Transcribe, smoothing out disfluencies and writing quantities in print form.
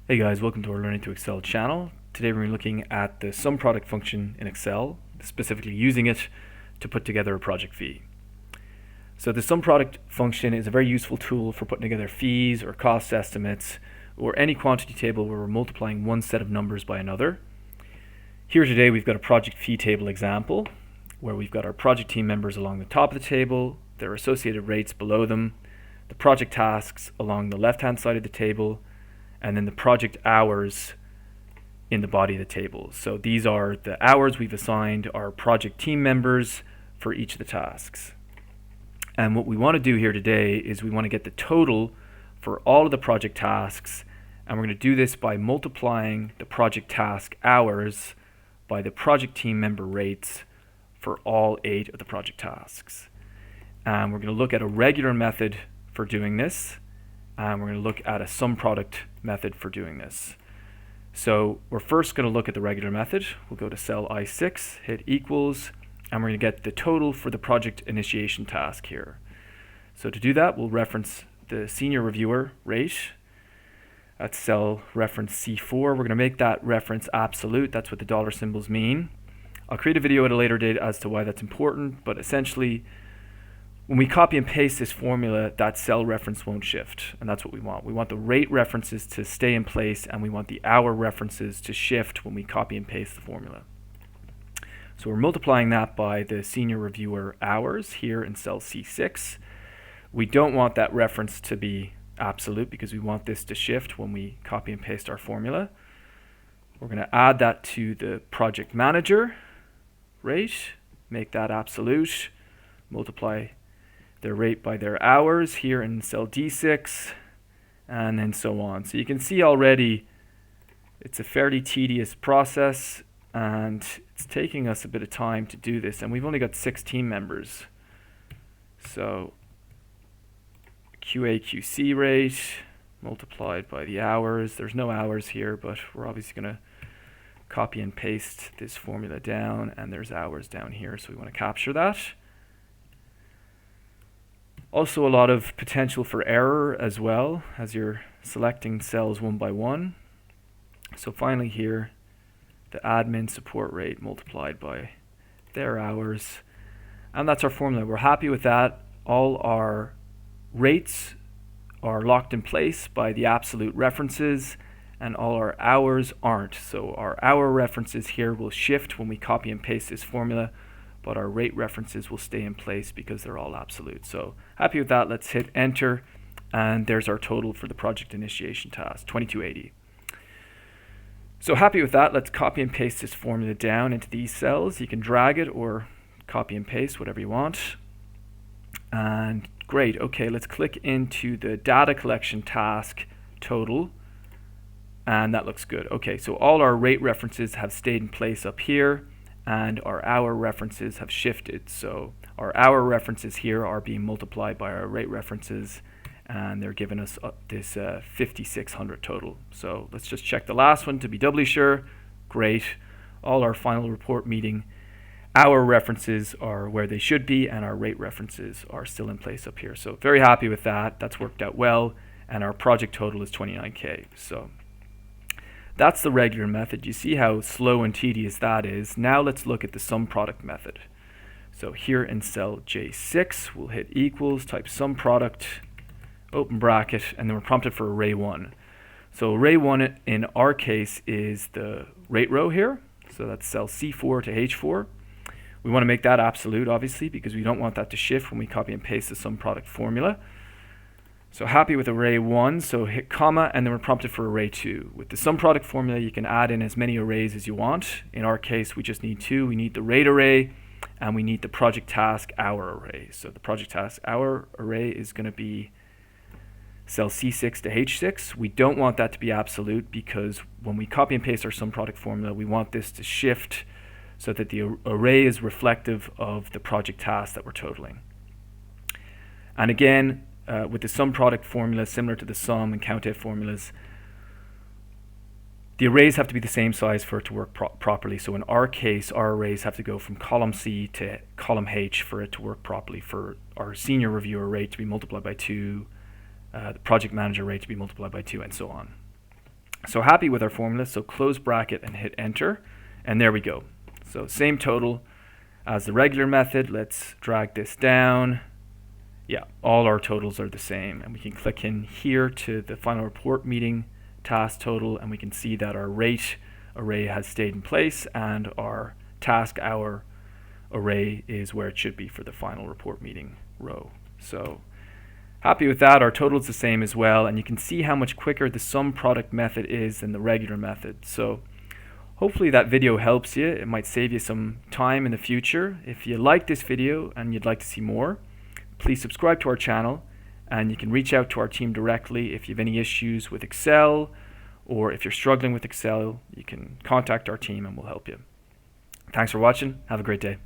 Hey guys, welcome to our Learning to Excel channel. Today we're looking at the SUMPRODUCT function in Excel, specifically using it to put together a project fee. So the SUMPRODUCT function is a very useful tool for putting together fees or cost estimates or any quantity table where we're multiplying one set of numbers by another. Here today we've got a project fee table example where we've got our project team members along the top of the table, their associated rates below them, the project tasks along the left-hand side of the table, and then the project hours in the body of the table. So these are the hours we've assigned our project team members for each of the tasks. And what we want to do here today is we want to get the total for all of the project tasks, and we're going to do this by multiplying the project task hours by the project team member rates for all 8 of the project tasks. And we're going to look at a regular method for doing this, and we're going to look at a SUMPRODUCT method for doing this. So we're first going to look at the regular method. We'll go to cell I6, hit equals, and we're going to get the total for the project initiation task here. So to do that, we'll reference the senior reviewer rate at cell reference C4. We're going to make that reference absolute. That's what the dollar symbols mean. I'll create a video at a later date as to why that's important, but essentially when we copy and paste this formula, that cell reference won't shift, and that's what we want. We want the rate references to stay in place, and we want the hour references to shift when we copy and paste the formula. So we're multiplying that by the senior reviewer hours here in cell C6. We don't want that reference to be absolute because we want this to shift when we copy and paste our formula. We're going to add that to the project manager rate, make that absolute, multiply their rate by their hours here in cell D6, and then so on. So you can see already it's a fairly tedious process, and it's taking us a bit of time to do this, and we've only got 6 team members. So QA/QC rate multiplied by the hours. There's no hours here, but we're obviously going to copy and paste this formula down, and there's hours down here, so we want to capture that. Also a lot of potential for error as well as you're selecting cells one by one. So finally here, the admin support rate multiplied by their hours. And that's our formula. We're happy with that. All our rates are locked in place by the absolute references, and all our hours aren't. So our hour references here will shift when we copy and paste this formula, but our rate references will stay in place because they're all absolute. So happy with that. Let's hit enter, and there's our total for the project initiation task, 2280. So happy with that. Let's copy and paste this formula down into these cells. You can drag it or copy and paste, whatever you want. And great. Okay, let's click into the data collection task total, and that looks good. Okay, so all our rate references have stayed in place up here, and our hour references have shifted. So our hour references here are being multiplied by our rate references, and they're giving us this 5600 total. So let's just check the last one to be doubly sure. Great. All our final report meeting hour references are where they should be, and our rate references are still in place up here. So very happy with that. That's worked out well, and our project total is 29K. So that's the regular method. You see how slow and tedious that is. Now let's look at the SUMPRODUCT method. So here in cell J6, we'll hit equals, type SUMPRODUCT, open bracket, and then we're prompted for array 1. So array 1 in our case is the rate row here. So that's cell C4 to H4. We want to make that absolute, obviously, because we don't want that to shift when we copy and paste the SUMPRODUCT formula. So happy with array 1, so hit comma, and then we're prompted for array 2. With the SUMPRODUCT formula, you can add in as many arrays as you want. In our case, we just need 2. We need the rate array, and we need the project task hour array. So the project task hour array is going to be cell C6 to H6. We don't want that to be absolute because when we copy and paste our SUMPRODUCT formula, we want this to shift so that the array is reflective of the project task that we're totaling. And again, with the SUMPRODUCT formula, similar to the sum and COUNTIF formulas, the arrays have to be the same size for it to work properly. So in our case, our arrays have to go from column C to column H for it to work properly, for our senior reviewer rate to be multiplied by 2, the project manager rate to be multiplied by 2, and so on. So happy with our formula, so close bracket and hit enter, and there we go. So same total as the regular method. Let's drag this down. Yeah, all our totals are the same, and we can click in here to the final report meeting task total, and we can see that our rate array has stayed in place and our task hour array is where it should be for the final report meeting row. So happy with that. Our total is the same as well, and you can see how much quicker the SUMPRODUCT method is than the regular method. So hopefully that video helps you. It might save you some time in the future. If you like this video and you'd like to see more, please subscribe to our channel, and you can reach out to our team directly if you have any issues with Excel, or if you're struggling with Excel, you can contact our team and we'll help you. Thanks for watching. Have a great day.